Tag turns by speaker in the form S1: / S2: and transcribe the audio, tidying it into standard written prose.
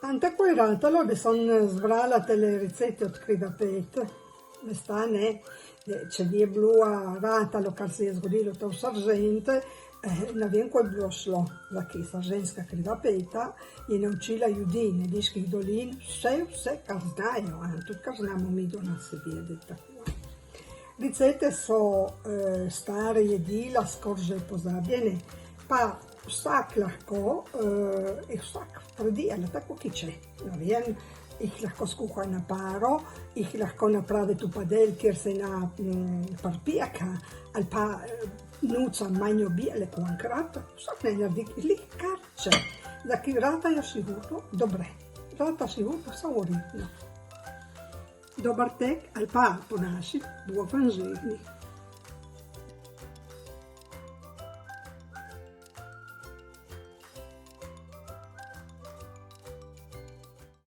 S1: Ante quei ratalo de son svralate le ricette odcrida pet. Le stane, c'è di blu a ratalo, car si è sgodilo tau sargente, na vien quel bloslo, la chi sargenska crida peta, in uccila iudine, dischi dolin, se casnaio, tut casnamo mi donasse via detta qua. Ricette so stare e di la scorge posabile, pa sac lahko, sac predi, ale tako ki c'è, na vien, ich lahko skuha na paro, ich lahko naprave tu padel, kjer se na parpijaka, ali pa nuca manjo bijele kvankrat, vsak ne naredi, lih kar če, da ki ratajo sigurno dobre, rata sigurno samoritno. Dobar tek, ali pa po naši, buon živni.